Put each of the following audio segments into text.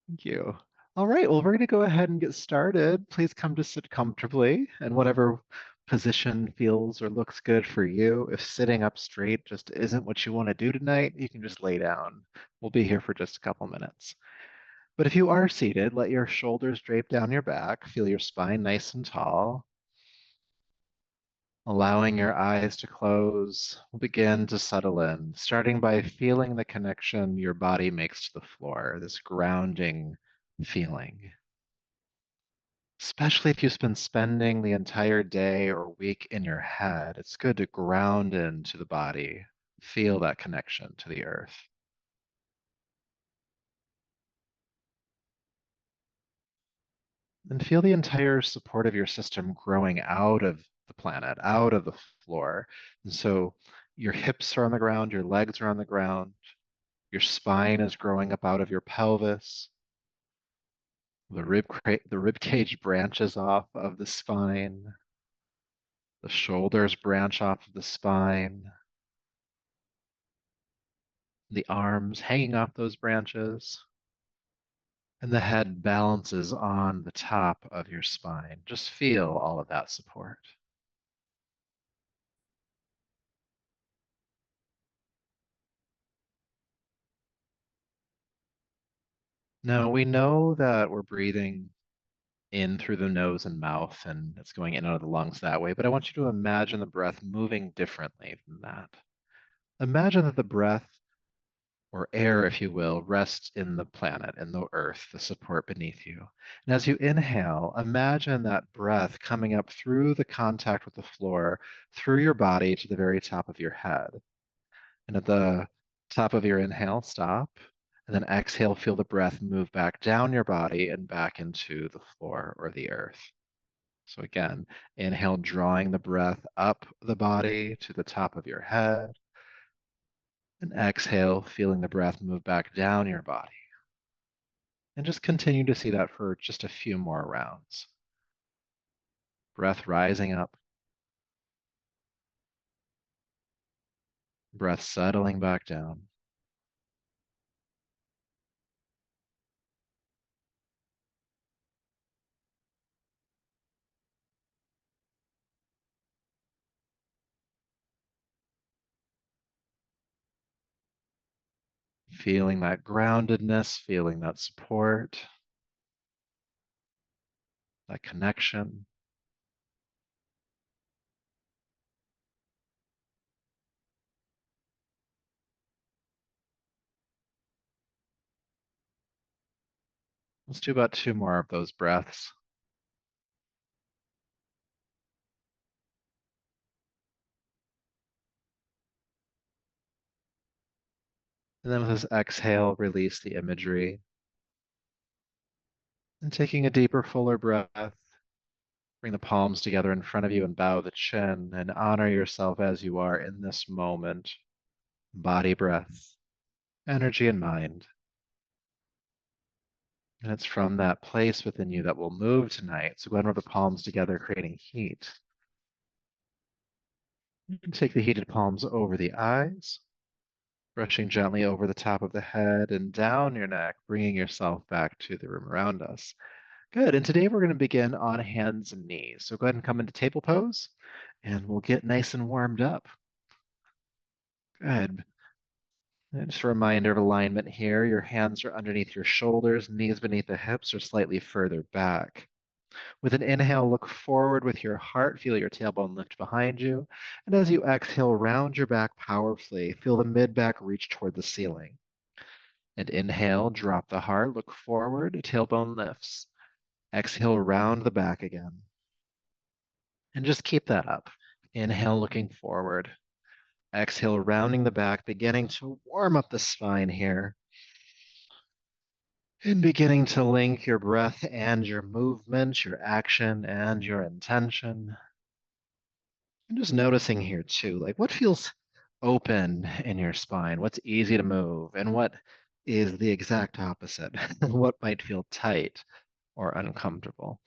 Thank you. All right, well, we're going to go ahead and get started. Please come to sit comfortably in whatever position feels or looks good for you. If sitting up straight just isn't what you want to do tonight, you can just lay down. We'll be here for just a couple minutes. But if you are seated, let your shoulders drape down your back. Feel your spine nice and tall. Allowing your eyes to close, we'll begin to settle in, starting by feeling the connection your body makes to the floor, this grounding feeling. Especially if you've been spending the entire day or week in your head, it's good to ground into the body, feel that connection to the earth. And feel the entire support of your system growing out of the planet, out of the floor. And so your hips are on the ground, your legs are on the ground, your spine is growing up out of your pelvis. The rib cage branches off of the spine. The shoulders branch off of the spine. The arms hanging off those branches. And the head balances on the top of your spine. Just feel all of that support. Now, we know that we're breathing in through the nose and mouth, and it's going in and out of the lungs that way, but I want you to imagine the breath moving differently than that. Imagine that the breath, or air, if you will, rests in the planet, in the earth, the support beneath you. And as you inhale, imagine that breath coming up through the contact with the floor, through your body to the very top of your head. And at the top of your inhale, stop. And then exhale, feel the breath move back down your body and back into the floor or the earth. So again, inhale, drawing the breath up the body to the top of your head. And exhale, feeling the breath move back down your body. And just continue to see that for just a few more rounds. Breath rising up, breath settling back down. Feeling that groundedness, feeling that support, that connection. Let's do about two more of those breaths. And then with this exhale, release the imagery. And taking a deeper, fuller breath, bring the palms together in front of you and bow the chin and honor yourself as you are in this moment. Body breath, energy and mind. And it's from that place within you that will move tonight. So go ahead and rub the palms together, creating heat. You can take the heated palms over the eyes, brushing gently over the top of the head and down your neck, bringing yourself back to the room around us. Good. And today we're going to begin on hands and knees. So go ahead and come into table pose and we'll get nice and warmed up. Good. And just a reminder of alignment here. Your hands are underneath your shoulders, knees beneath the hips or slightly further back. With an inhale, look forward with your heart. Feel your tailbone lift behind you. And as you exhale, round your back powerfully. Feel the mid back reach toward the ceiling. And inhale, drop the heart, look forward, tailbone lifts. Exhale, round the back again. And just keep that up. Inhale, looking forward. Exhale, rounding the back, beginning to warm up the spine here. And beginning to link your breath and your movement, your action and your intention. I'm just noticing here too, like what feels open in your spine, what's easy to move, and what is the exact opposite, what might feel tight or uncomfortable.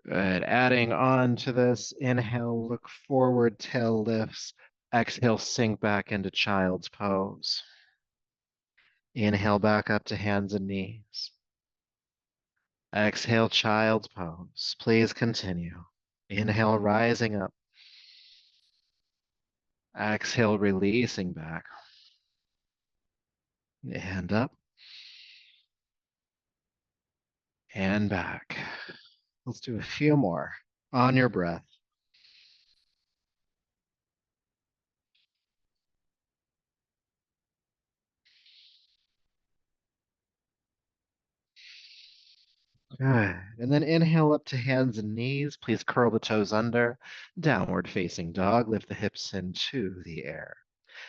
Good. Adding on to this, inhale, look forward, tail lifts. Exhale, sink back into child's pose. Inhale back up to hands and knees. Exhale, child's pose. Please continue. Inhale, rising up. Exhale, releasing back. And up and back. Let's do a few more on your breath. Good. And then inhale up to hands and knees. Please curl the toes under. Downward facing dog. Lift the hips into the air.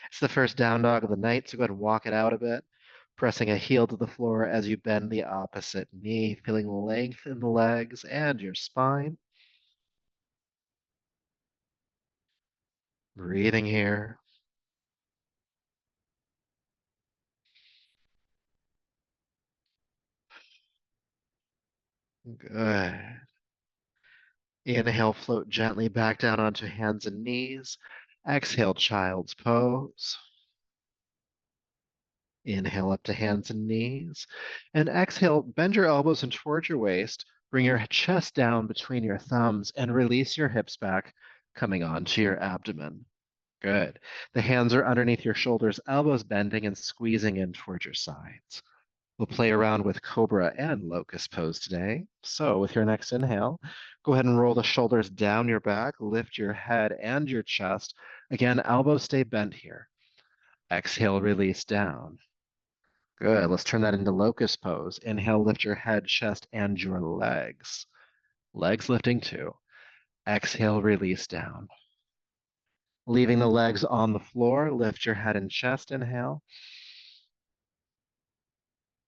It's the first down dog of the night, so go ahead and walk it out a bit, pressing a heel to the floor as you bend the opposite knee, feeling length in the legs and your spine. Breathing here. Good. Inhale, float gently back down onto hands and knees. Exhale, child's pose. Inhale up to hands and knees. And exhale, bend your elbows in towards your waist. Bring your chest down between your thumbs and release your hips back, coming onto your abdomen. Good. The hands are underneath your shoulders, elbows bending and squeezing in towards your sides. We'll play around with cobra and locust pose today. So with your next inhale, go ahead and roll the shoulders down your back, lift your head and your chest. Again, elbows stay bent here. Exhale, release down. Good. Let's turn that into locust pose. Inhale, lift your head, chest, and your legs. Legs lifting too. Exhale, release down. Leaving the legs on the floor, lift your head and chest. Inhale.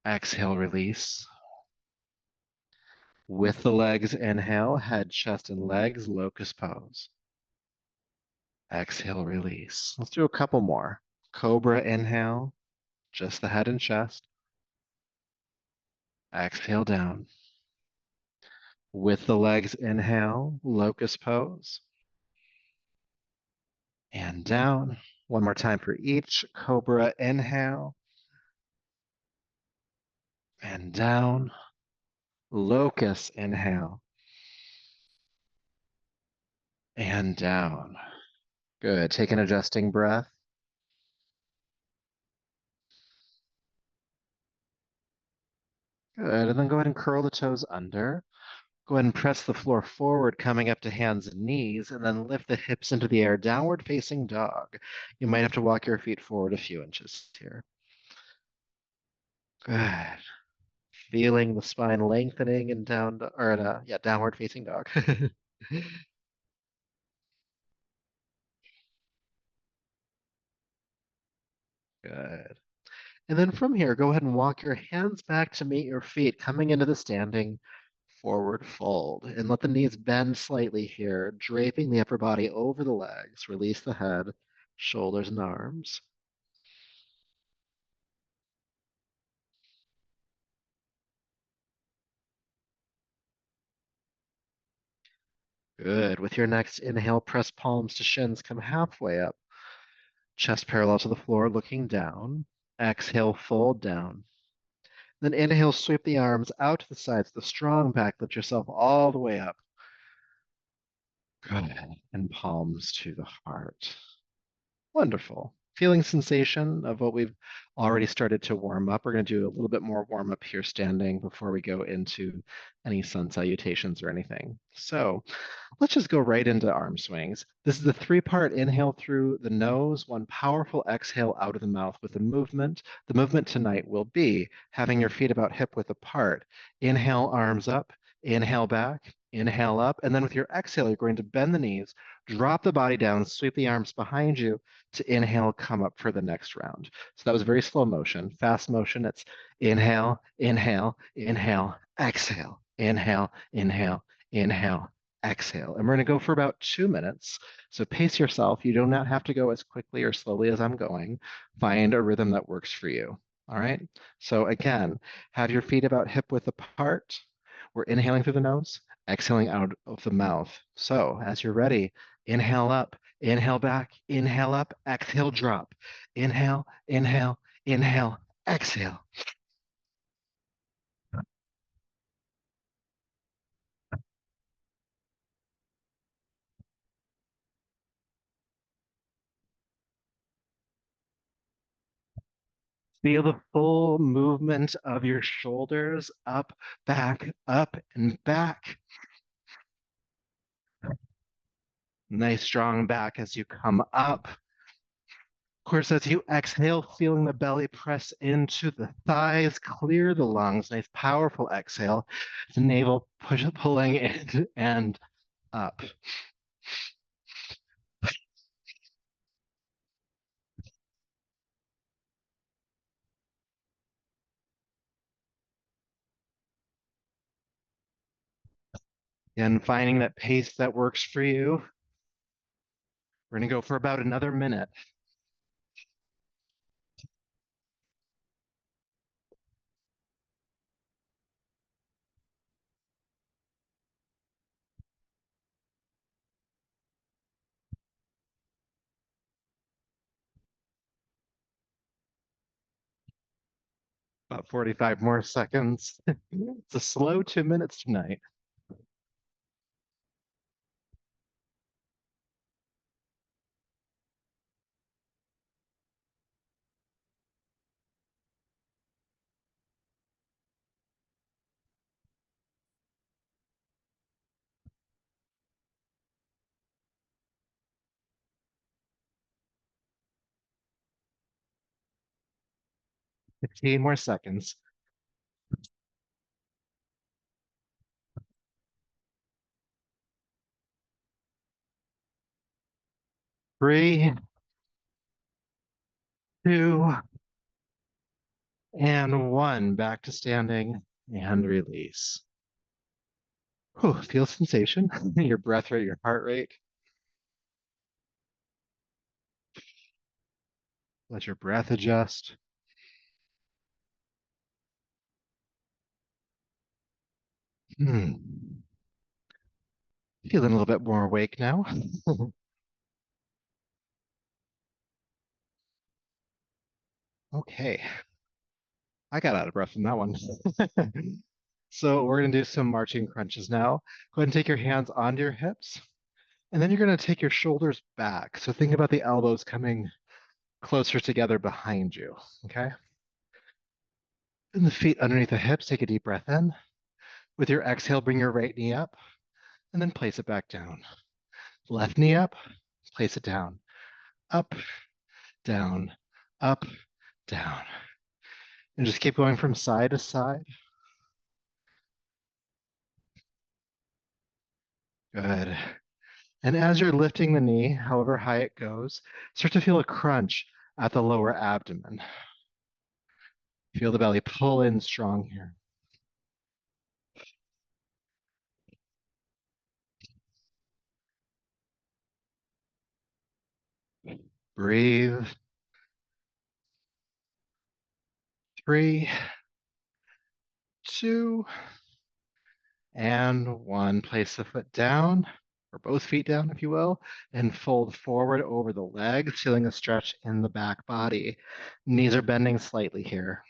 Exhale, release. With the legs, inhale, head, chest, and legs, locust pose. Exhale, release. Let's do a couple more. Cobra, inhale, just the head and chest. Exhale down. With the legs, inhale, locust pose. And down. One more time for each. Cobra, inhale. And down. Locust, inhale. And down. Good. Take an adjusting breath. Good. And then go ahead and curl the toes under. Go ahead and press the floor forward, coming up to hands and knees, and then lift the hips into the air, downward facing dog. You might have to walk your feet forward a few inches here. Good. Feeling the spine lengthening and down, downward facing dog. Good. And then from here, go ahead and walk your hands back to meet your feet, coming into the standing forward fold. And let the knees bend slightly here, draping the upper body over the legs. Release the head, shoulders, and arms. Good. With your next inhale, press palms to shins, come halfway up. Chest parallel to the floor, looking down. Exhale, fold down. Then inhale, sweep the arms out to the sides, the strong back, lift yourself all the way up. Good. And palms to the heart. Wonderful. Feeling sensation of what we've already started to warm up. We're going to do a little bit more warm up here standing before we go into any sun salutations or anything. So let's just go right into arm swings. This is a three-part inhale through the nose, one powerful exhale out of the mouth with a movement. The movement tonight will be having your feet about hip width apart. Inhale, arms up. Inhale back. Inhale up. And then with your exhale, you're going to bend the knees, drop the body down, sweep the arms behind you to inhale, come up for the next round. So that was very slow motion. Fast motion, it's inhale, inhale, inhale, exhale, inhale, inhale, inhale, exhale. And we're going to go for about 2 minutes. So pace yourself. You do not have to go as quickly or slowly as I'm going. Find a rhythm that works for you. All right. So again, have your feet about hip width apart. We're inhaling through the nose, exhaling out of the mouth. So as you're ready, inhale up, inhale back, inhale up, exhale, drop. Inhale, inhale, inhale, Exhale. Feel the full movement of your shoulders up, and back. Nice strong back as you come up. Of course, as you exhale, feeling the belly press into the thighs, clear the lungs. Nice, powerful exhale. The navel pulling in and up. And finding that pace that works for you. We're going to go for about another minute. About 45 more seconds. It's a slow 2 minutes tonight. Fifteen more seconds. 3, 2, and 1. Back to standing and release. Whew, feel sensation, your breath rate, your heart rate. Let your breath adjust. Hmm. Feeling a little bit more awake now. Okay, I got out of breath from that one. So we're going to do some marching crunches now. Go ahead and take your hands onto your hips, and then you're going to take your shoulders back. So think about the elbows coming closer together behind you, okay? And the feet underneath the hips, take a deep breath in. With your exhale, bring your right knee up, and then place it back down. Left knee up, place it down. Up, down, up, down. And just keep going from side to side. Good. And as you're lifting the knee, however high it goes, start to feel a crunch at the lower abdomen. Feel the belly pull in strong here. Breathe. 3, 2, and 1. Place the foot down, or both feet down, if you will, and fold forward over the legs, feeling a stretch in the back body. Knees are bending slightly here.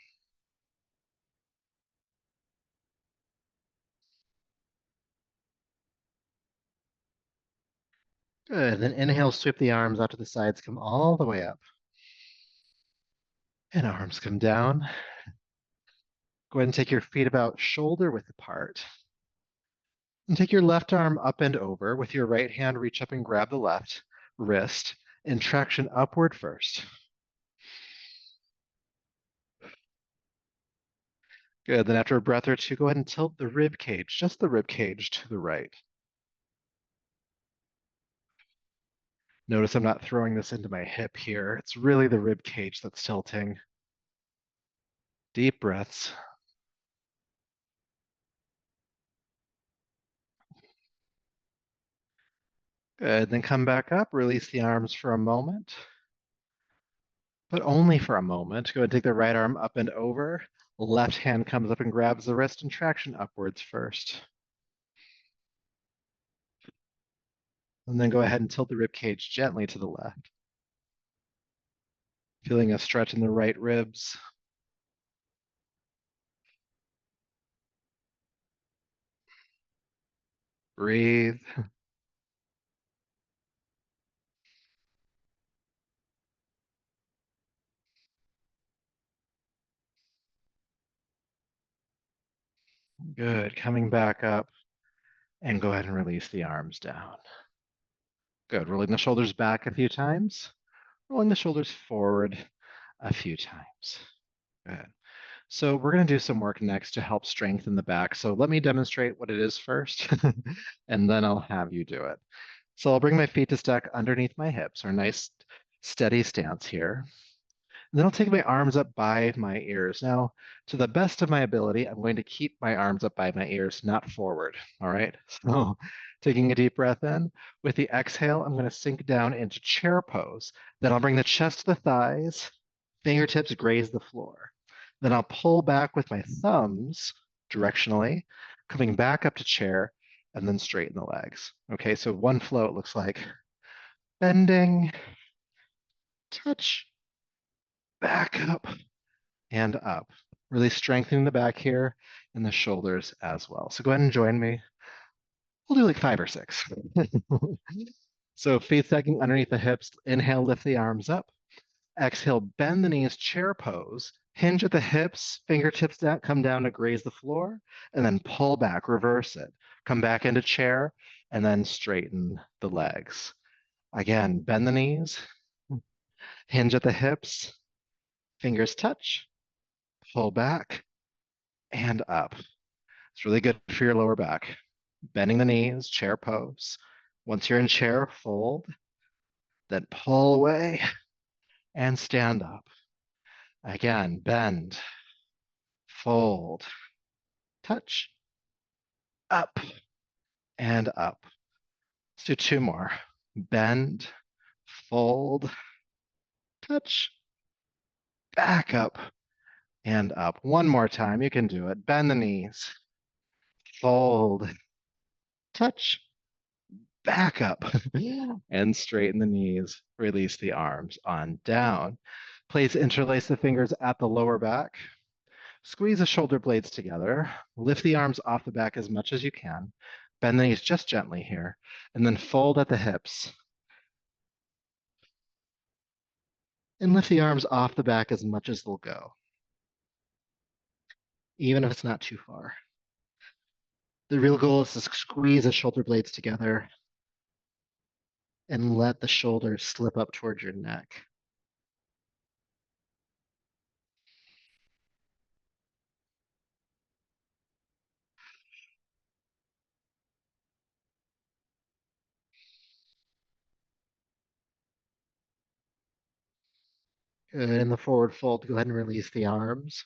Good. Then inhale, sweep the arms out to the sides, come all the way up. And arms come down. Go ahead and take your feet about shoulder width apart. And take your left arm up and over. With your right hand, reach up and grab the left wrist and traction upward first. Good. Then after a breath or two, go ahead and tilt the rib cage, just the rib cage to the right. Notice I'm not throwing this into my hip here. It's really the rib cage that's tilting. Deep breaths. Good. Then come back up, release the arms for a moment, but only for a moment. Go ahead and take the right arm up and over. Left hand comes up and grabs the wrist and traction upwards first. And then go ahead and tilt the rib cage gently to the left. Feeling a stretch in the right ribs. Breathe. Good. Coming back up and go ahead and release the arms down. Good. Rolling the shoulders back a few times. Rolling the shoulders forward a few times. Good. So we're going to do some work next to help strengthen the back. So let me demonstrate what it is first, and then I'll have you do it. So I'll bring my feet to stack underneath my hips, or nice steady stance here. And then I'll take my arms up by my ears. Now, to the best of my ability, I'm going to keep my arms up by my ears, not forward. All right. So taking a deep breath in. With the exhale, I'm going to sink down into chair pose. Then I'll bring the chest to the thighs, fingertips graze the floor. Then I'll pull back with my thumbs directionally, coming back up to chair, and then straighten the legs. Okay, so one flow, it looks like bending, touch, back up, and up. Really strengthening the back here and the shoulders as well. So go ahead and join me. We'll do like 5 or 6. So feet stacking underneath the hips. Inhale, lift the arms up. Exhale, bend the knees, chair pose. Hinge at the hips, fingertips down, come down to graze the floor, and then pull back, reverse it. Come back into chair, and then straighten the legs. Again, bend the knees, hinge at the hips, fingers touch, pull back, and up. It's really good for your lower back. Bending the knees, chair pose. Once you're in chair, fold, then pull away and stand up. Again, bend, fold, touch, up, and up. Let's do 2 more. Bend, fold, touch, back up, and up. One more time. You can do it. Bend the knees, fold, touch, back up, and straighten the knees. Release the arms on down. Please interlace the fingers at the lower back. Squeeze the shoulder blades together. Lift the arms off the back as much as you can. Bend the knees just gently here, and then fold at the hips. And lift the arms off the back as much as they'll go, even if it's not too far. The real goal is to squeeze the shoulder blades together and let the shoulders slip up towards your neck. Good. In the forward fold, go ahead and release the arms.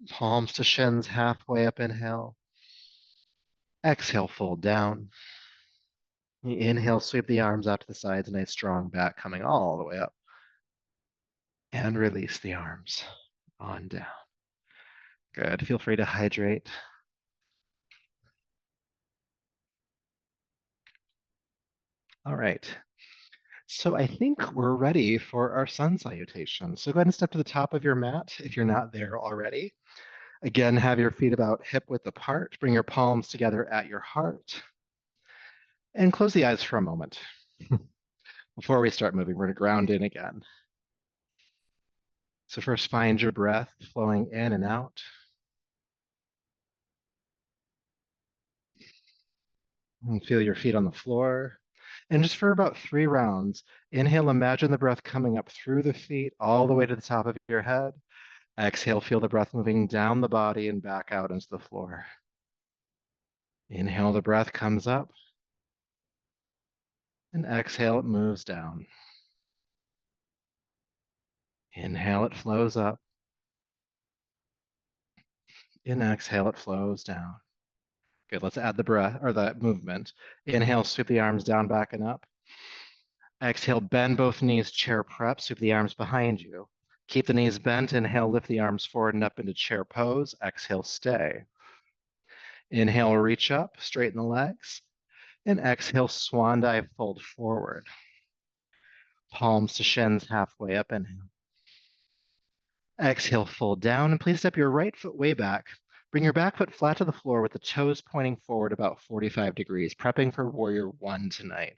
Palms to shins, halfway up, inhale. Exhale, fold down. Inhale, sweep the arms out to the sides, nice strong back coming all the way up. And release the arms on down. Good. Feel free to hydrate. All right. So I think we're ready for our sun salutation. So go ahead and step to the top of your mat if you're not there already. Again, have your feet about hip width apart. Bring your palms together at your heart. And close the eyes for a moment. Before we start moving, we're going to ground in again. So first, find your breath flowing in and out. And feel your feet on the floor. And just for about 3 rounds, inhale, imagine the breath coming up through the feet all the way to the top of your head. Exhale, feel the breath moving down the body and back out into the floor. Inhale, the breath comes up. And exhale, it moves down. Inhale, it flows up. And exhale, it flows down. Good, let's add the breath or the movement. Inhale, sweep the arms down, back and up. Exhale, bend both knees, chair prep, sweep the arms behind you. Keep the knees bent. Inhale, lift the arms forward and up into chair pose. Exhale, stay. Inhale, reach up, straighten the legs. And exhale, swan dive, fold forward. Palms to shins, halfway up, inhale. Exhale, fold down, and please step your right foot way back. Bring your back foot flat to the floor with the toes pointing forward about 45 degrees, prepping for warrior one tonight.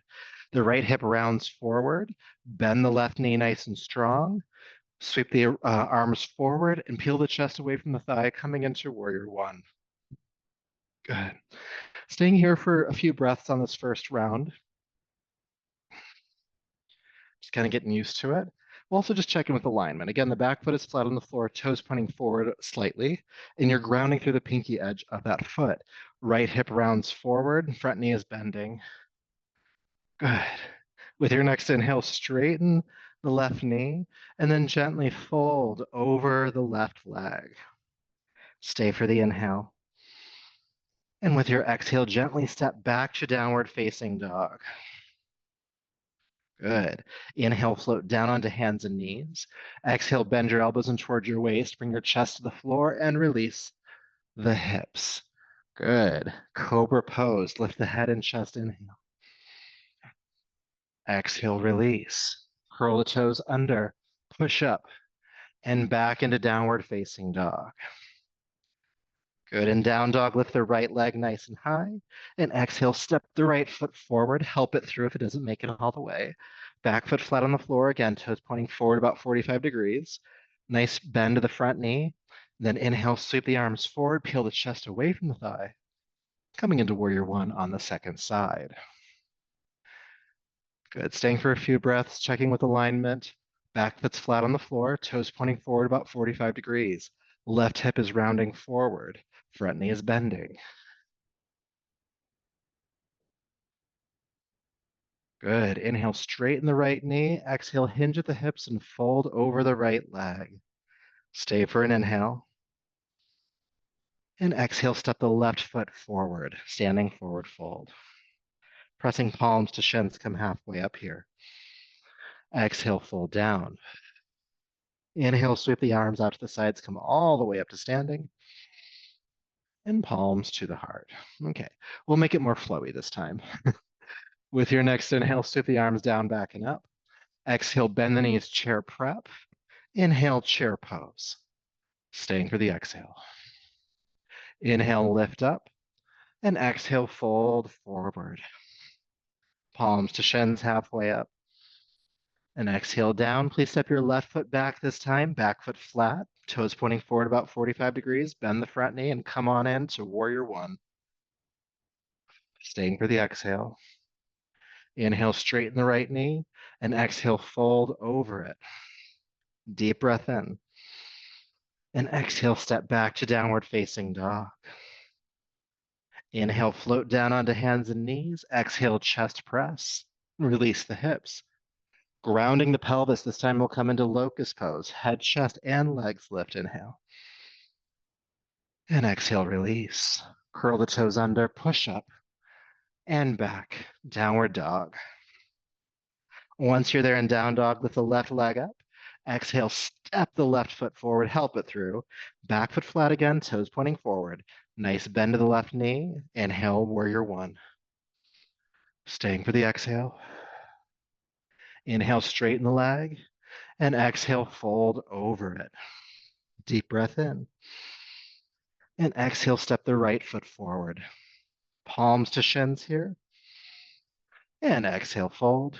The right hip rounds forward, bend the left knee nice and strong, sweep the arms forward and peel the chest away from the thigh, coming into warrior one. Good. Staying here for a few breaths on this first round, just kind of getting used to it. We'll also just check in with alignment. Again, the back foot is flat on the floor, toes pointing forward slightly, and you're grounding through the pinky edge of that foot. Right hip rounds forward, front knee is bending. Good. With your next inhale, straighten the left knee, and then gently fold over the left leg. Stay for the inhale. And with your exhale, gently step back to downward facing dog. Good. Inhale, float down onto hands and knees. Exhale, bend your elbows in towards your waist. Bring your chest to the floor and release the hips. Good. Cobra pose. Lift the head and chest. Inhale. Exhale, release. Curl the toes under. Push up and back into downward facing dog. Good. In down dog, lift the right leg nice and high. And exhale, step the right foot forward. Help it through if it doesn't make it all the way. Back foot flat on the floor. Again, toes pointing forward about 45 degrees. Nice bend to the front knee. Then inhale, sweep the arms forward, peel the chest away from the thigh. Coming into warrior one on the second side. Good. Staying for a few breaths, checking with alignment. Back foot's flat on the floor, toes pointing forward about 45 degrees. Left hip is rounding forward. Front knee is bending. Good. Inhale, straighten the right knee. Exhale, hinge at the hips and fold over the right leg. Stay for an inhale. And exhale, step the left foot forward, standing forward fold. Pressing palms to shins, come halfway up here. Exhale, fold down. Inhale, sweep the arms out to the sides, come all the way up to standing. And palms to the heart. Okay, we'll make it more flowy this time. With your next inhale, sweep the arms down, back and up. Exhale, bend the knees, chair prep. Inhale, chair pose. Staying for the exhale. Inhale, lift up. And exhale, fold forward. Palms to shins, halfway up. And exhale down. Please step your left foot back this time, back foot flat, toes pointing forward about 45 degrees. Bend the front knee and come on in to warrior one. Staying for the exhale. Inhale, straighten the right knee, and exhale, fold over it. Deep breath in. And exhale, step back to downward facing dog. Inhale, float down onto hands and knees. Exhale, chest press. Release the hips. Grounding the pelvis, this time we'll come into locust pose. Head, chest, and legs lift. Inhale. And exhale, release. Curl the toes under, push up, and back. Downward dog. Once you're there in down dog, lift the left leg up. Exhale, step the left foot forward, help it through. Back foot flat again, toes pointing forward. Nice bend to the left knee. Inhale, warrior one. Staying for the exhale. Inhale, straighten the leg. And exhale, fold over it. Deep breath in. And exhale, step the right foot forward. Palms to shins here. And exhale, fold.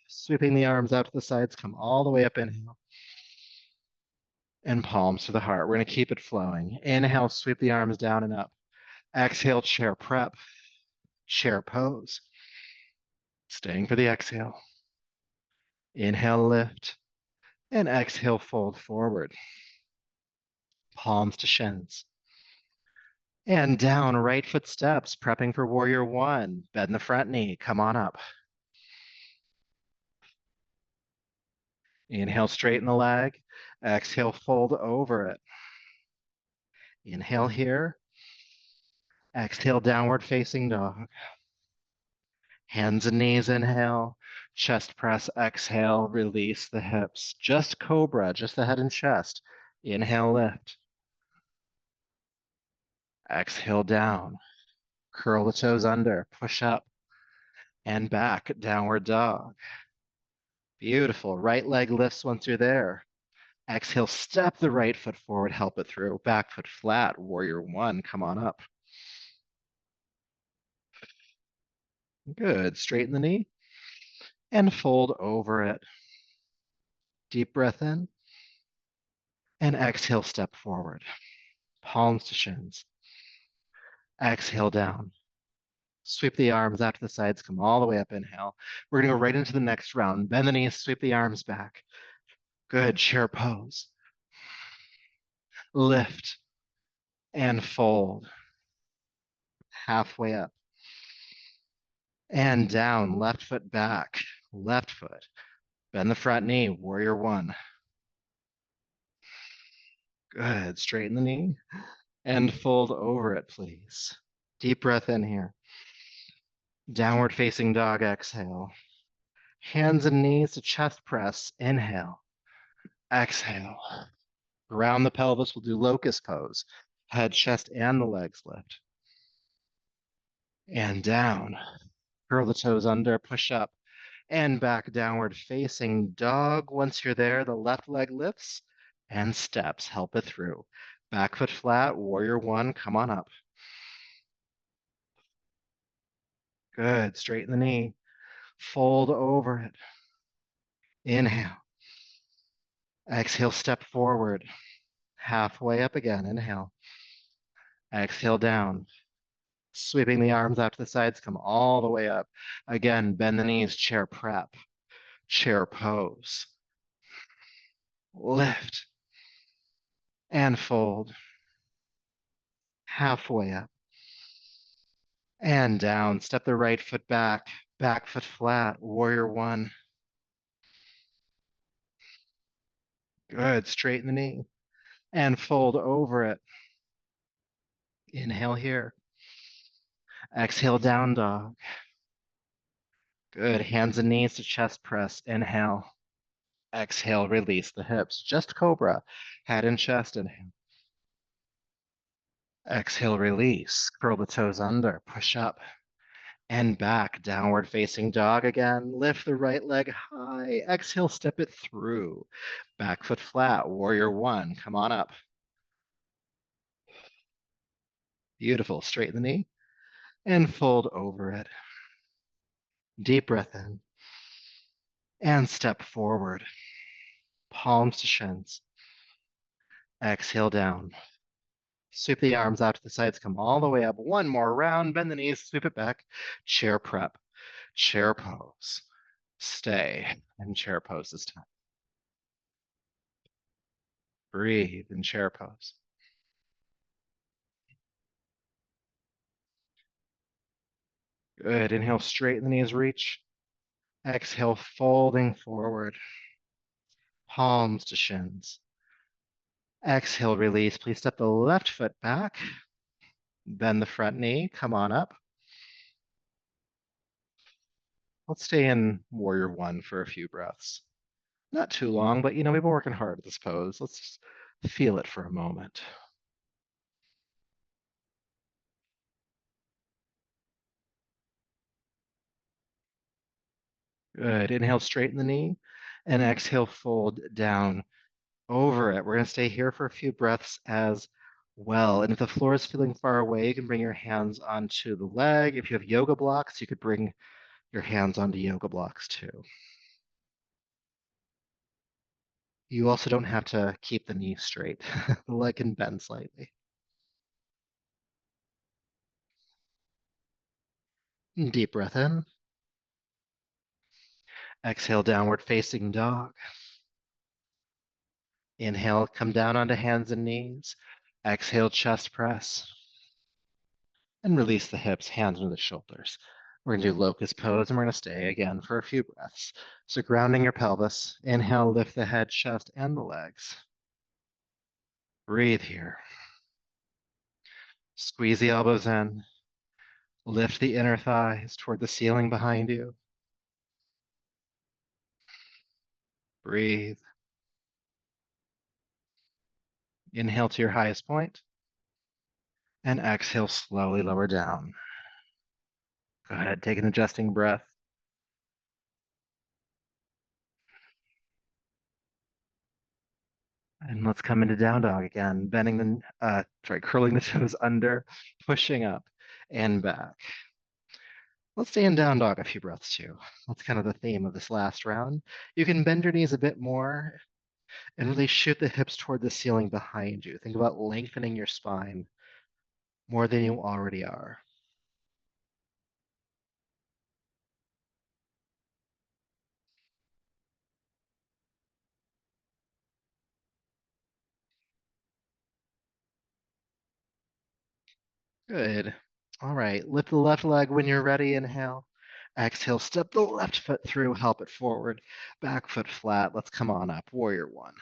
Sweeping the arms out to the sides, come all the way up, inhale. And palms to the heart. We're going to keep it flowing. Inhale, sweep the arms down and up. Exhale, chair prep, chair pose. Staying for the exhale. Inhale, lift. And exhale, fold forward. Palms to shins. And down, right foot steps, prepping for warrior one. Bend the front knee, come on up. Inhale, straighten the leg. Exhale, fold over it. Inhale here. Exhale, downward facing dog. Hands and knees, inhale. Chest press, exhale, release the hips. Just cobra, just the head and chest. Inhale, lift. Exhale, down. Curl the toes under, push up and back, downward dog. Beautiful. Right leg lifts once you're there. Exhale, step the right foot forward, help it through. Back foot flat, warrior one, come on up. Good, straighten the knee and fold over it. Deep breath in and exhale, step forward. Palms to shins. Exhale down. Sweep the arms out to the sides, come all the way up, inhale. We're gonna go right into the next round. Bend the knees, sweep the arms back. Good, chair pose. Lift and fold. Halfway up and down, left foot back, left foot. Bend the front knee, warrior one. Good, straighten the knee and fold over it, please. Deep breath in here. Downward facing dog, exhale. Hands and knees to chest press, inhale. Exhale. Ground the pelvis, we'll do locust pose. Head, chest, and the legs lift. And down. Curl the toes under, push up, and back, downward facing dog. Once you're there, the left leg lifts and steps, help it through. Back foot flat, warrior one, come on up. Good, straighten the knee, fold over it. Inhale. Exhale, step forward. Halfway up again, inhale. Exhale down. Sweeping the arms out to the sides, come all the way up. Again, bend the knees, chair prep, chair pose. Lift and fold. Halfway up and down. Step the right foot back, back foot flat, warrior one. Good, straighten the knee and fold over it. Inhale here. Exhale, down dog. Good, hands and knees to chest press. Inhale. Exhale, release the hips. Just cobra, head and chest, inhale. Exhale, release. Curl the toes under, push up and back. Downward facing dog again. Lift the right leg high. Exhale, step it through. Back foot flat, warrior one. Come on up. Beautiful. Straighten the knee and fold over it. Deep breath in and step forward. Palms to shins. Exhale down. Sweep the arms out to the sides, come all the way up. One more round, bend the knees, sweep it back. Chair prep, chair pose. Stay in chair pose this time. Breathe in chair pose. Good. Inhale, straighten the knees, reach. Exhale, folding forward. Palms to shins. Exhale, release. Please step the left foot back. Bend the front knee. Come on up. Let's stay in warrior one for a few breaths. Not too long, but we've been working hard at this pose. Let's just feel it for a moment. Good. Inhale, straighten the knee, and exhale, fold down over it. We're going to stay here for a few breaths as well. And if the floor is feeling far away, you can bring your hands onto the leg. If you have yoga blocks, you could bring your hands onto yoga blocks too. You also don't have to keep the knee straight. The leg can bend slightly. Deep breath in. Exhale, downward facing dog. Inhale, come down onto hands and knees. Exhale, chest press. And release the hips, hands under the shoulders. We're going to do locust pose, and we're going to stay again for a few breaths. So grounding your pelvis. Inhale, lift the head, chest, and the legs. Breathe here. Squeeze the elbows in. Lift the inner thighs toward the ceiling behind you. Breathe. Inhale to your highest point. And exhale, slowly lower down. Go ahead, take an adjusting breath. And let's come into down dog again, curling the toes under, pushing up and back. Let's stay in down dog a few breaths too. That's kind of the theme of this last round. You can bend your knees a bit more and really shoot the hips toward the ceiling behind you. Think about lengthening your spine more than you already are. Good. All right, lift the left leg when you're ready. Inhale. Exhale, step the left foot through, help it forward. Back foot flat. Let's come on up. Warrior one.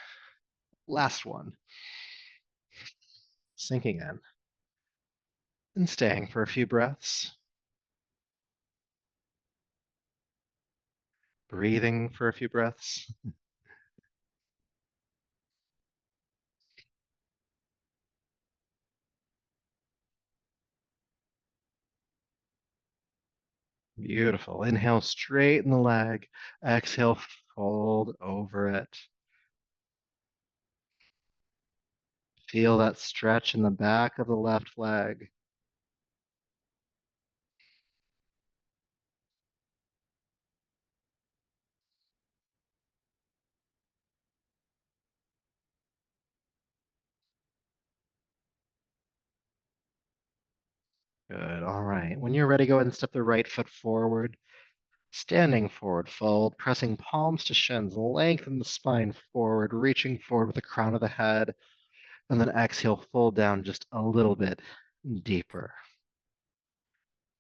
Last one. Sinking in and staying for a few breaths. Breathing for a few breaths. Beautiful. Inhale, straighten the leg. Exhale, fold over it. Feel that stretch in the back of the left leg. Good. All right. When you're ready, go ahead and step the right foot forward. Standing forward fold, pressing palms to shins, lengthen the spine forward, reaching forward with the crown of the head, and then exhale, fold down just a little bit deeper.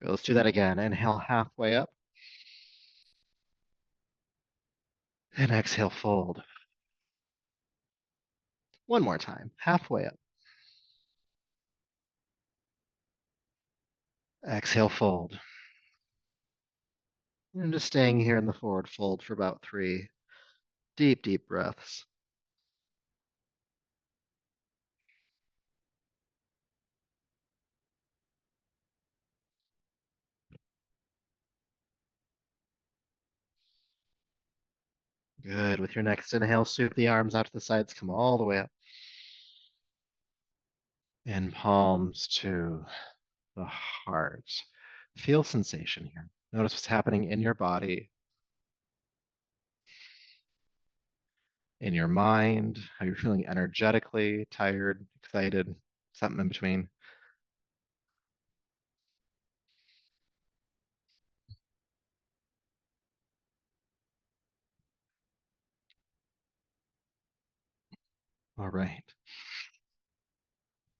Good, let's do that again. Inhale halfway up, and exhale, fold. One more time, halfway up. Exhale, fold. And just staying here in the forward fold for about 3 deep, deep breaths. Good. With your next inhale, sweep the arms out to the sides, come all the way up. And palms to the heart. Feel sensation here. Notice what's happening in your body, in your mind, how you're feeling energetically, tired, excited, something in between. All right.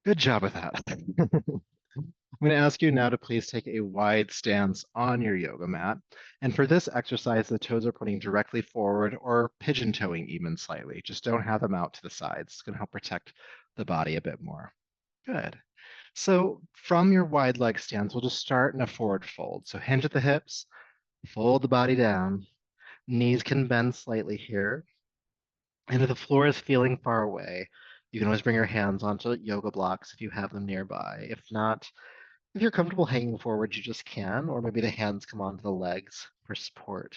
Good job with that. I'm going to ask you now to please take a wide stance on your yoga mat. And for this exercise, the toes are pointing directly forward or pigeon toeing even slightly. Just don't have them out to the sides. It's going to help protect the body a bit more. Good. So from your wide leg stance, we'll just start in a forward fold. So hinge at the hips, fold the body down. Knees can bend slightly here. And if the floor is feeling far away, you can always bring your hands onto yoga blocks if you have them nearby. If not, if you're comfortable hanging forward, you just can, or maybe the hands come onto the legs for support.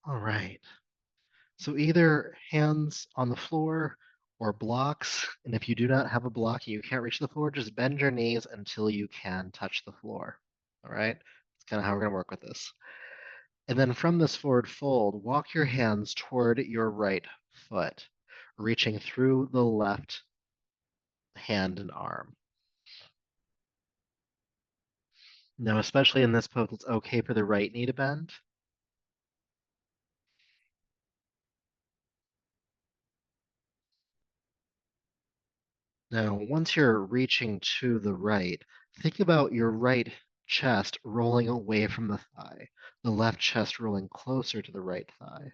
All right. So either hands on the floor or blocks. And if you do not have a block and you can't reach the floor, just bend your knees until you can touch the floor. All right. That's kind of how we're going to work with this. And then from this forward fold, walk your hands toward your right foot, reaching through the left hand and arm. Now, especially in this pose, it's okay for the right knee to bend. Now, once you're reaching to the right, think about your right chest rolling away from the thigh, the left chest rolling closer to the right thigh.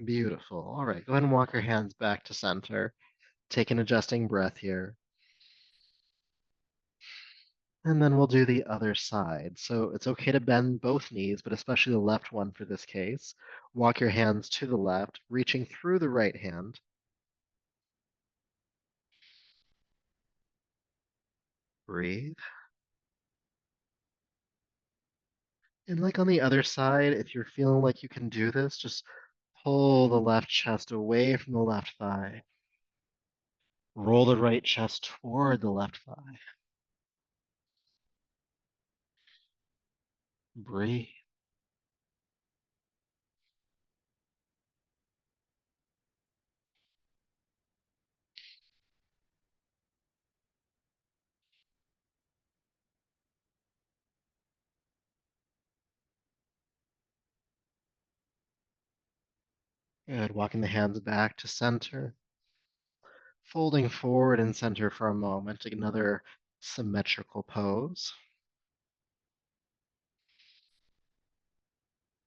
Beautiful. All right, go ahead and walk your hands back to center. Take an adjusting breath here. And then we'll do the other side. So it's okay to bend both knees, but especially the left one for this case. Walk your hands to the left, reaching through the right hand. Breathe. And like on the other side, if you're feeling like you can do this, just pull the left chest away from the left thigh. Roll the right chest toward the left thigh. Breathe. Good. Walking the hands back to center. Folding forward and center for a moment. Take another symmetrical pose.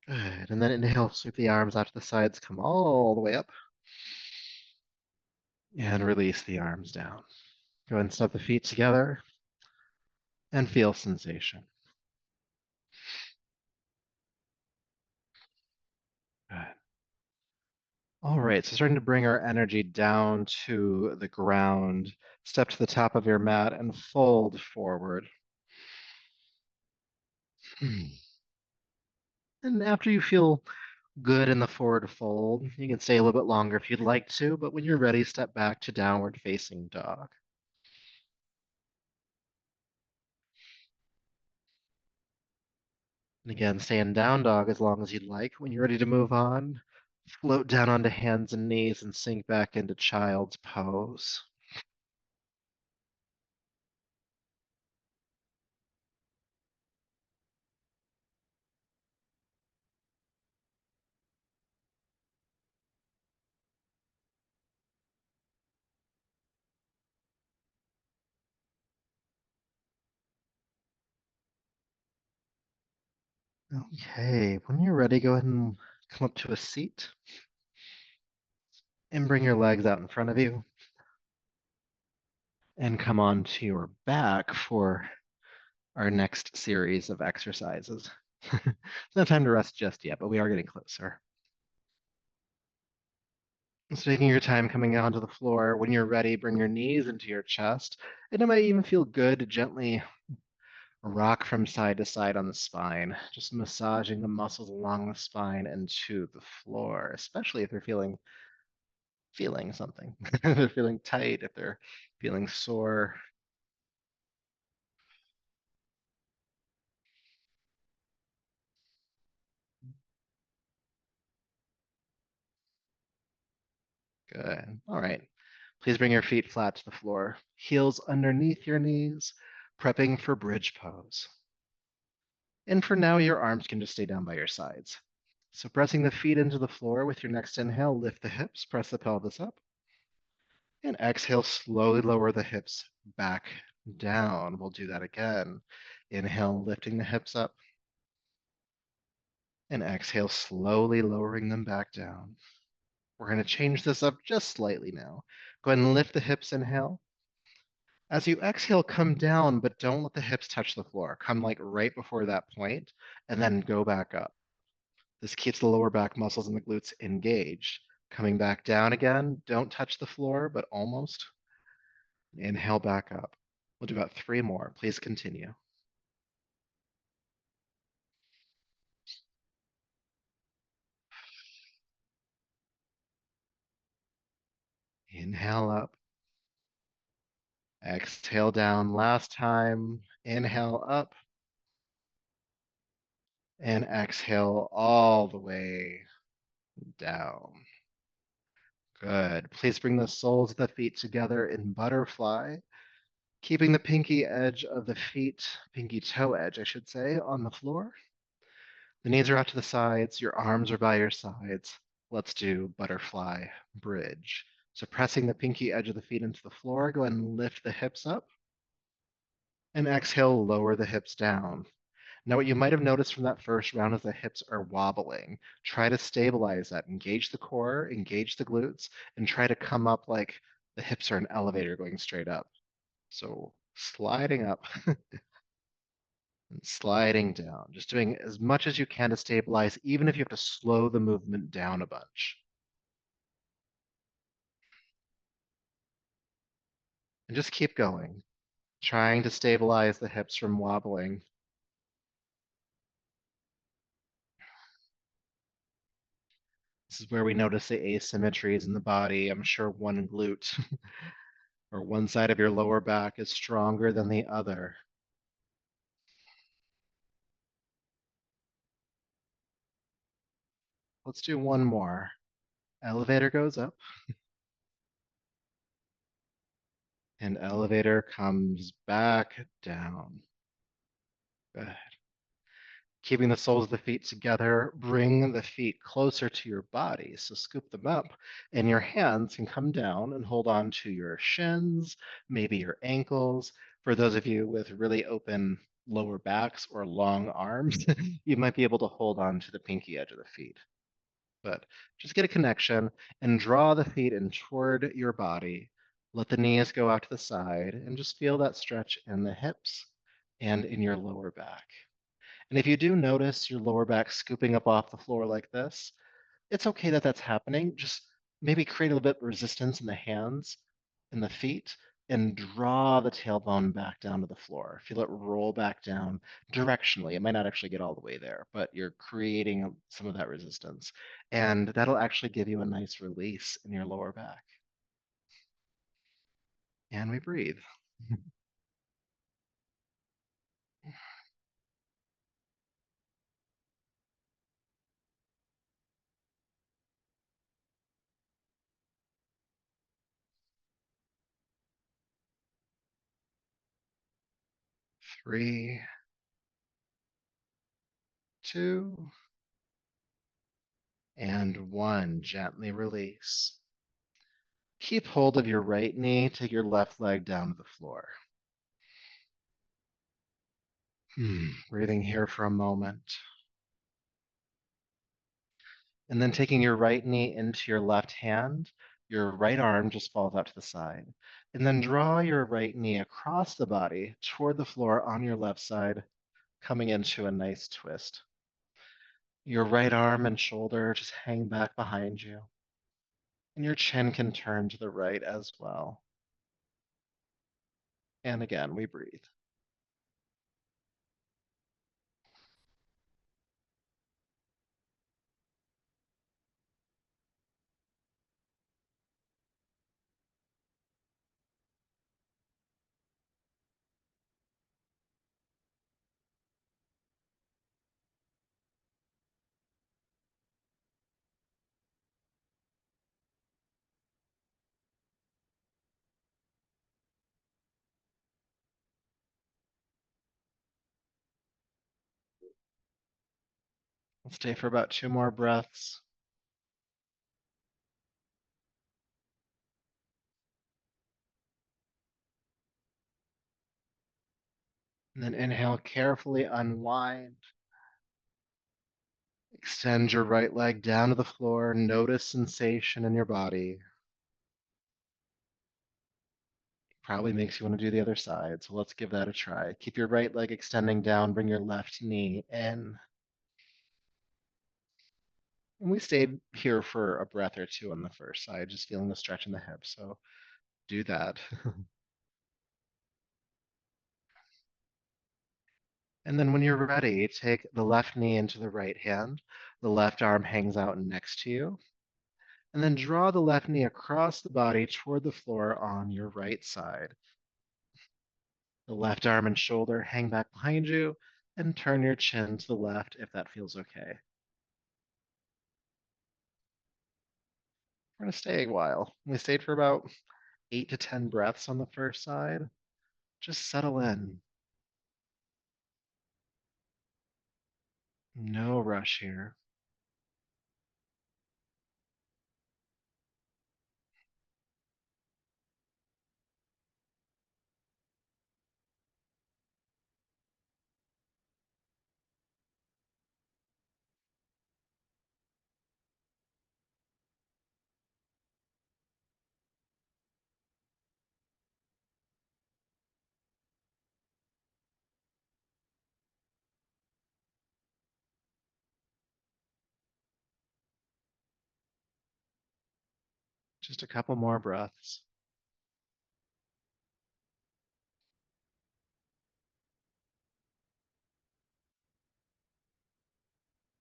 Good. And then inhale, sweep the arms out to the sides, come all the way up. And release the arms down. Go ahead and step the feet together and feel sensation. Good. All right, so starting to bring our energy down to the ground. Step to the top of your mat and fold forward. And after you feel good in the forward fold, you can stay a little bit longer if you'd like to, but when you're ready, step back to downward facing dog. And again, stay in down dog as long as you'd like. When you're ready to move on, float down onto hands and knees and sink back into child's pose. Okay, when you're ready, go ahead and come up to a seat and bring your legs out in front of you and come onto your back for our next series of exercises. It's not time to rest just yet, but we are getting closer. So taking your time coming onto the floor, when you're ready, bring your knees into your chest. And it might even feel good to gently rock from side to side on the spine, just massaging the muscles along the spine and to the floor, especially if they're feeling something. If they're feeling tight, if they're feeling sore. Good. All right. Please bring your feet flat to the floor, heels underneath your knees, prepping for bridge pose. And for now, your arms can just stay down by your sides. So pressing the feet into the floor with your next inhale, lift the hips, press the pelvis up. And exhale, slowly lower the hips back down. We'll do that again. Inhale, lifting the hips up. And exhale, slowly lowering them back down. We're going to change this up just slightly now. Go ahead and lift the hips, inhale. As you exhale, come down, but don't let the hips touch the floor. Come like right before that point, and then go back up. This keeps the lower back muscles and the glutes engaged. Coming back down again, don't touch the floor, but almost. Inhale back up. We'll do about three more. Please continue. Inhale up. Exhale down. Last time. Inhale up. And exhale all the way down. Good. Please bring the soles of the feet together in butterfly, keeping the pinky edge of the feet, pinky toe edge, I should say, on the floor. The knees are out to the sides, your arms are by your sides. Let's do butterfly bridge. So pressing the pinky edge of the feet into the floor, go ahead and lift the hips up. And exhale, lower the hips down. Now, what you might have noticed from that first round is the hips are wobbling. Try to stabilize that. Engage the core, engage the glutes, and try to come up like the hips are an elevator going straight up. So sliding up. and sliding down, just doing as much as you can to stabilize, even if you have to slow the movement down a bunch. And just keep going, trying to stabilize the hips from wobbling. This is where we notice the asymmetries in the body. I'm sure one glute or one side of your lower back is stronger than the other. Let's do one more. Elevator goes up and elevator comes back down. Good. Keeping the soles of the feet together, bring the feet closer to your body. So scoop them up, and your hands can come down and hold on to your shins, maybe your ankles. For those of you with really open lower backs or long arms, you might be able to hold on to the pinky edge of the feet. But just get a connection and draw the feet in toward your body. Let the knees go out to the side and just feel that stretch in the hips and in your lower back. And if you do notice your lower back scooping up off the floor like this, it's okay that that's happening. Just maybe create a little bit of resistance in the hands and the feet and draw the tailbone back down to the floor. Feel it roll back down directionally. It might not actually get all the way there, but you're creating some of that resistance. And that'll actually give you a nice release in your lower back. And we breathe. 3, 2, and 1. Gently release. Keep hold of your right knee, take your left leg down to the floor. Breathing here for a moment. And then taking your right knee into your left hand, your right arm just falls out to the side. And then draw your right knee across the body toward the floor on your left side, coming into a nice twist. Your right arm and shoulder just hang back behind you. And your chin can turn to the right as well. And again, we breathe. Let's stay for about 2 more breaths. And then inhale, carefully unwind. Extend your right leg down to the floor. Notice sensation in your body. Probably makes you want to do the other side. So let's give that a try. Keep your right leg extending down. Bring your left knee in. And we stayed here for a breath or two on the first side, just feeling the stretch in the hips. So do that. And then when you're ready, take the left knee into the right hand. The left arm hangs out next to you. And then draw the left knee across the body toward the floor on your right side. The left arm and shoulder hang back behind you and turn your chin to the left if that feels okay. We're going to stay a while. We stayed for about 8 to 10 breaths on the first side. Just settle in. No rush here. Just a couple more breaths.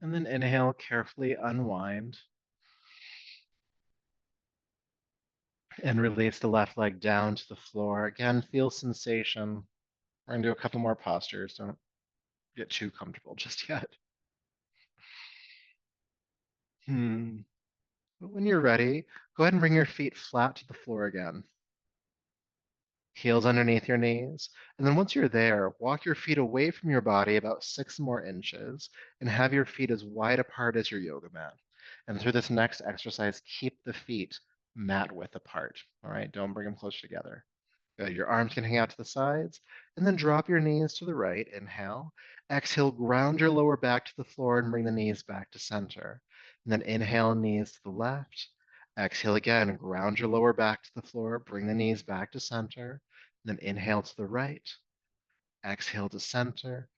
And then inhale, carefully unwind and release the left leg down to the floor. Again, feel sensation. We're gonna do a couple more postures. Don't get too comfortable just yet. Hmm. But when you're ready, go ahead and bring your feet flat to the floor again. Heels underneath your knees. And then once you're there, walk your feet away from your body about 6 more inches and have your feet as wide apart as your yoga mat. And through this next exercise, keep the feet mat width apart. All right, don't bring them close together. Good. Your arms can hang out to the sides, and then drop your knees to the right. Inhale. Exhale, ground your lower back to the floor and bring the knees back to center. And then inhale, knees to the left. Exhale again, ground your lower back to the floor, bring the knees back to center. And then inhale to the right. Exhale to center.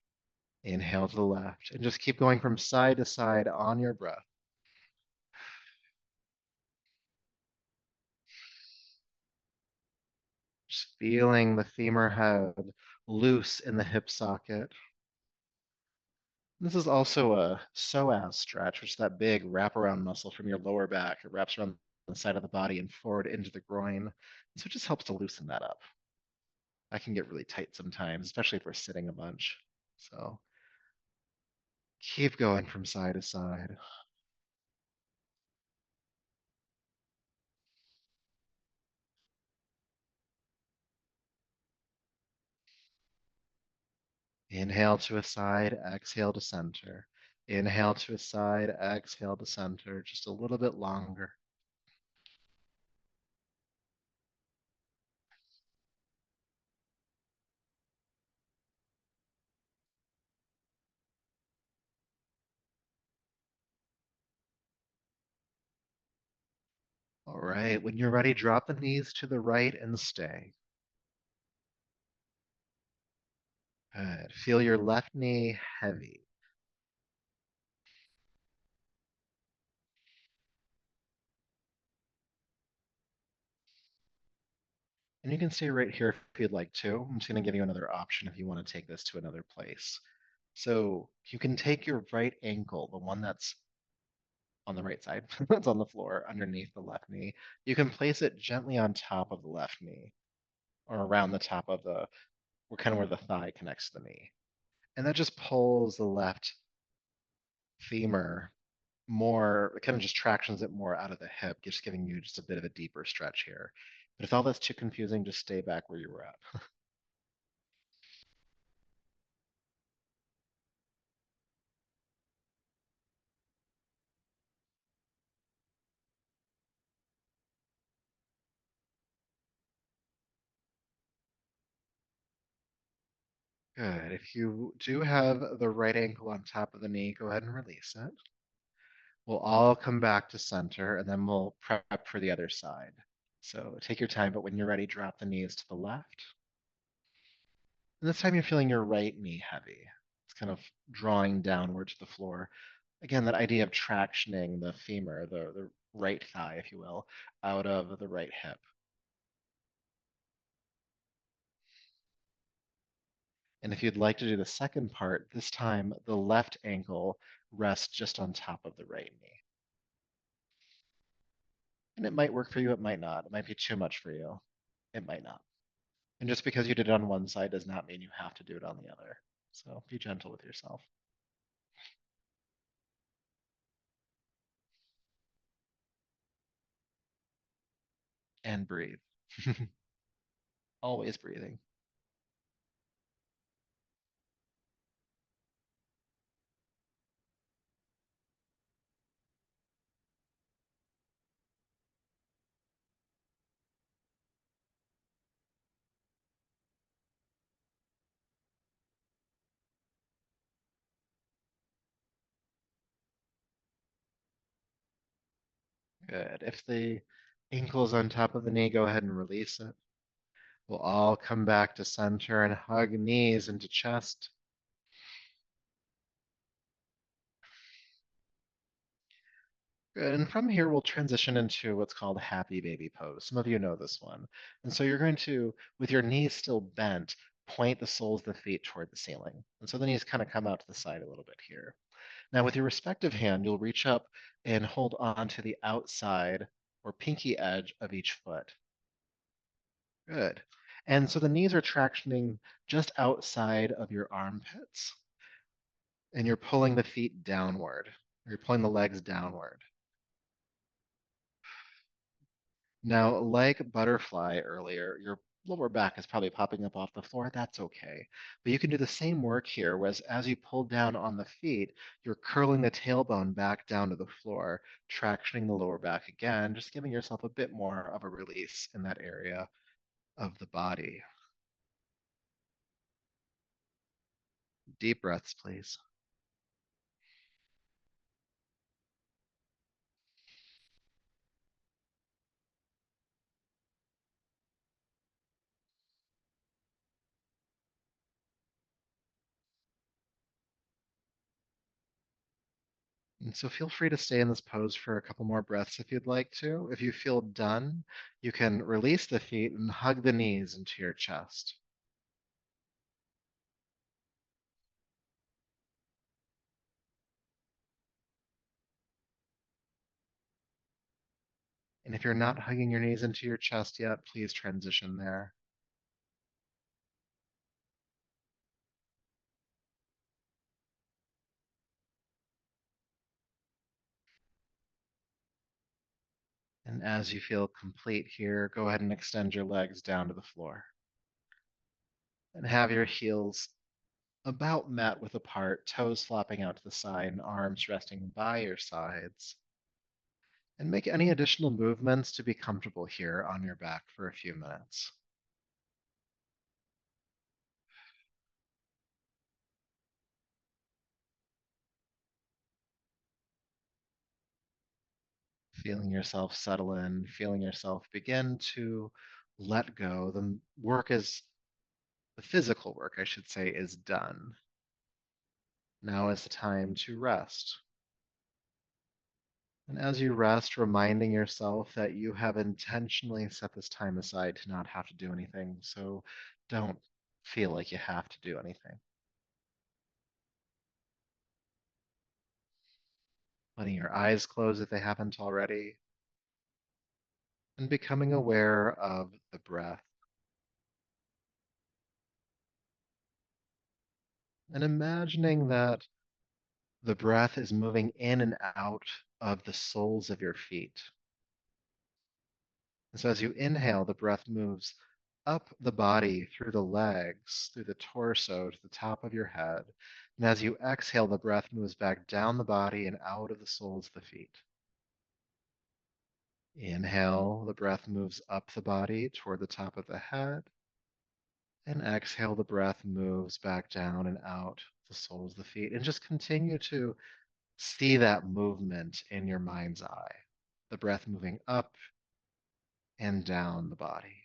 Inhale to the left. And just keep going from side to side on your breath. Just feeling the femur head loose in the hip socket. This is also a psoas stretch, which is that big wraparound muscle from your lower back. It wraps around the side of the body and forward into the groin. So it just helps to loosen that up. That can get really tight sometimes, especially if we're sitting a bunch. So keep going from side to side. Inhale to a side, exhale to center. Inhale to a side, exhale to center. Just a little bit longer. All right, when you're ready, drop the knees to the right and stay. Good. Feel your left knee heavy. And you can stay right here if you'd like to. I'm just going to give you another option if you want to take this to another place. So you can take your right ankle, the one that's on the right side, that's on the floor underneath the left knee. You can place it gently on top of the left knee or around the top of the, or kind of where the thigh connects to the knee. And that just pulls the left femur more, it kind of just tractions it more out of the hip, just giving you just a bit of a deeper stretch here. But if all that's too confusing, just stay back where you were at. Good. If you do have the right ankle on top of the knee, go ahead and release it. We'll all come back to center and then we'll prep for the other side. So take your time, but when you're ready, drop the knees to the left. And this time you're feeling your right knee heavy. It's kind of drawing downward to the floor. Again, that idea of tractioning the femur, the right thigh, if you will, out of the right hip. And if you'd like to do the second part, this time the left ankle rests just on top of the right knee. And it might work for you, it might not. It might be too much for you. It might not. And just because you did it on one side does not mean you have to do it on the other. So be gentle with yourself and breathe. Always breathing. Good. If the ankle's on top of the knee, go ahead and release it. We'll all come back to center and hug knees into chest. Good. And from here, we'll transition into what's called happy baby pose. Some of you know this one. And so you're going to, with your knees still bent, point the soles of the feet toward the ceiling. And so the knees kind of come out to the side a little bit here. Now, with your respective hand, you'll reach up and hold on to the outside or pinky edge of each foot. Good. And so the knees are tractioning just outside of your armpits, and you're pulling the feet downward. You're pulling the legs downward. Now, like butterfly earlier, your lower back is probably popping up off the floor. That's okay. But you can do the same work here, whereas as you pull down on the feet, you're curling the tailbone back down to the floor, tractioning the lower back again, just giving yourself a bit more of a release in that area of the body. Deep breaths, please. And so feel free to stay in this pose for a couple more breaths if you'd like to. If you feel done, you can release the feet and hug the knees into your chest. And if you're not hugging your knees into your chest yet, please transition there. And as you feel complete here, go ahead and extend your legs down to the floor. And have your heels about met width apart, toes flopping out to the side, and arms resting by your sides. And make any additional movements to be comfortable here on your back for a few minutes. Feeling yourself settle in, feeling yourself begin to let go. The physical work, I should say, is done. Now is the time to rest. And as you rest, reminding yourself that you have intentionally set this time aside to not have to do anything. So don't feel like you have to do anything. Letting your eyes close if they haven't already, and becoming aware of the breath. And imagining that the breath is moving in and out of the soles of your feet. And so as you inhale, the breath moves up the body through the legs, through the torso to the top of your head. And as you exhale, the breath moves back down the body and out of the soles of the feet. Inhale, the breath moves up the body toward the top of the head. And exhale, the breath moves back down and out the soles of the feet. And just continue to see that movement in your mind's eye. The breath moving up and down the body.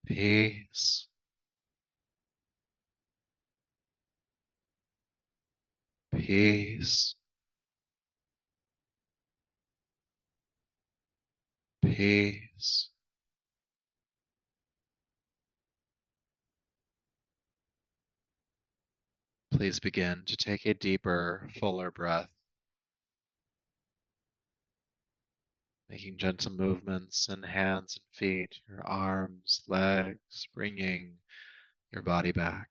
peace, peace, peace. Please begin to take a deeper, fuller breath, making gentle movements in hands and feet, your arms, legs, bringing your body back,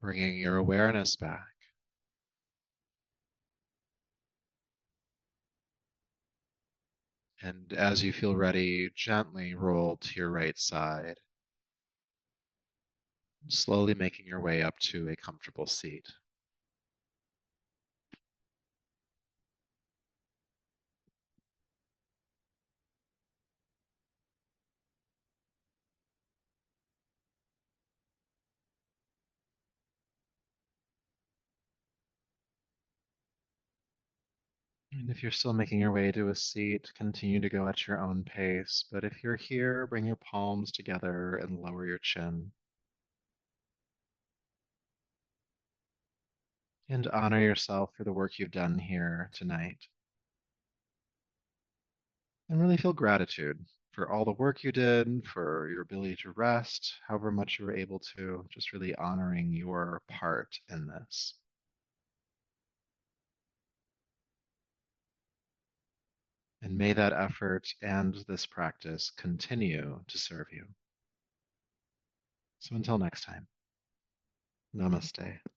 bringing your awareness back. And as you feel ready, gently roll to your right side, slowly making your way up to a comfortable seat. And if you're still making your way to a seat, continue to go at your own pace. But if you're here, bring your palms together and lower your chin. And honor yourself for the work you've done here tonight. And really feel gratitude for all the work you did, for your ability to rest, however much you were able to, just really honoring your part in this. And may that effort and this practice continue to serve you. So until next time, namaste.